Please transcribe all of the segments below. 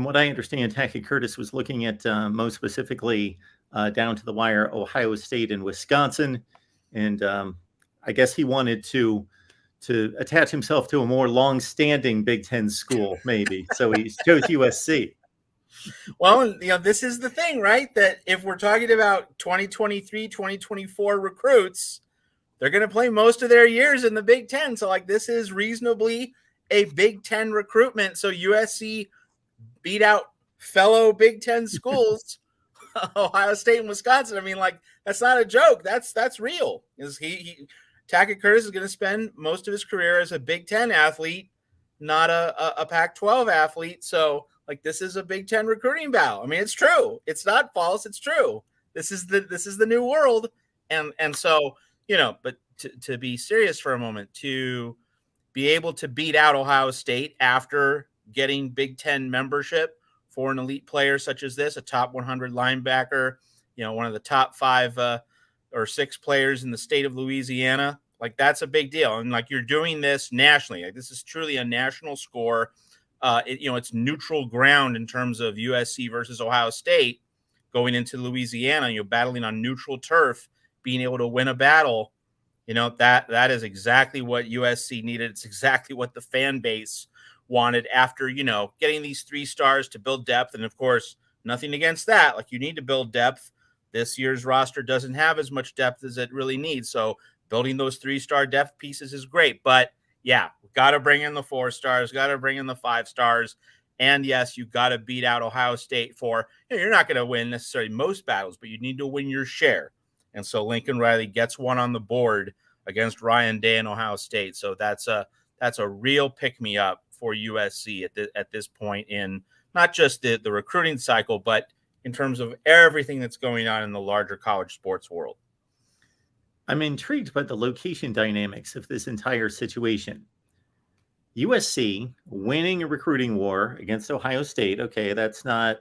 From what I understand, Tackett Curtis was looking at most specifically down to the wire Ohio State and Wisconsin, and I guess he wanted to attach himself to a more long-standing Big Ten school, maybe. So he chose USC. Well, this is the thing, right? That if we're talking about 2023, 2024 recruits, they're going to play most of their years in the Big Ten. So, this is reasonably a Big Ten recruitment. So USC beat out fellow Big Ten schools, Ohio State and Wisconsin. I mean, that's not a joke. That's real. Tackett Curtis is going to spend most of his career as a Big Ten athlete, not a Pac-12 athlete. So, this is a Big Ten recruiting battle. I mean, it's true. It's not false. It's true. This is the new world. And so, but to be serious for a moment, to be able to beat out Ohio State after getting Big Ten membership for an elite player such as this, a top 100 linebacker, one of the top 5 or 6 players in the state of Louisiana, that's a big deal. And you're doing this nationally. This is truly a national score. It's neutral ground in terms of USC versus Ohio State going into Louisiana. You're battling on neutral turf, being able to win a battle. That is exactly what USC needed. It's exactly what the fan base wanted after, getting these 3 stars to build depth. And of course, nothing against that. You need to build depth. This year's roster doesn't have as much depth as it really needs. So building those 3-star depth pieces is great. But yeah, we've got to bring in the 4 stars, got to bring in the 5 stars. And yes, you've got to beat out Ohio State for, you're not going to win necessarily most battles, but you need to win your share. And so Lincoln Riley gets one on the board against Ryan Day and Ohio State. So that's a real pick-me-up for USC at this point in not just the recruiting cycle, but in terms of everything that's going on in the larger college sports world. I'm intrigued by the location dynamics of this entire situation. USC winning a recruiting war against Ohio State. Okay, that's not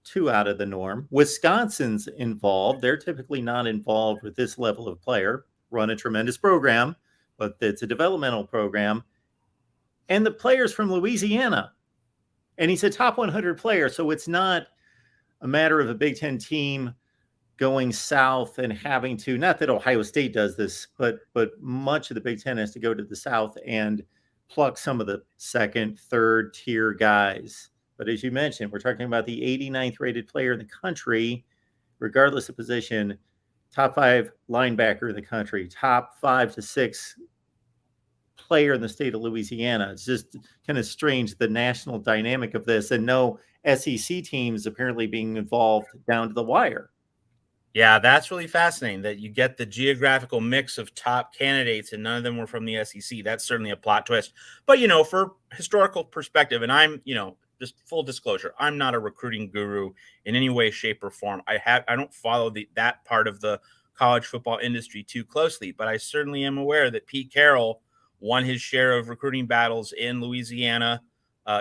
too out of the norm. Wisconsin's involved. They're typically not involved with this level of player. Run a tremendous program, but it's a developmental program. And the players from Louisiana. And he's a top 100 player, so it's not a matter of a Big Ten team going south and having to, not that Ohio State does this, but much of the Big Ten has to go to the south and pluck some of the 2nd, 3rd tier guys. But as you mentioned, we're talking about the 89th rated player in the country, regardless of position, top 5 linebacker in the country, top 5 to 6 player in the state of Louisiana. It's just kind of strange, the national dynamic of this, and no SEC teams apparently being involved down to the wire. Yeah, that's really fascinating that you get the geographical mix of top candidates and none of them were from the SEC. That's certainly a plot twist. But, for historical perspective, and I'm, just full disclosure, I'm not a recruiting guru in any way, shape, or form. I don't follow that part of the college football industry too closely, but I certainly am aware that Pete Carroll won his share of recruiting battles in Louisiana.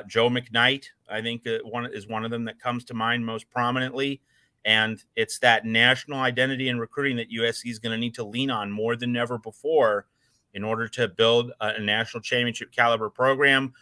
Joe McKnight, I think, is one of them that comes to mind most prominently. And it's that national identity and recruiting that USC is going to need to lean on more than ever before in order to build a national championship caliber program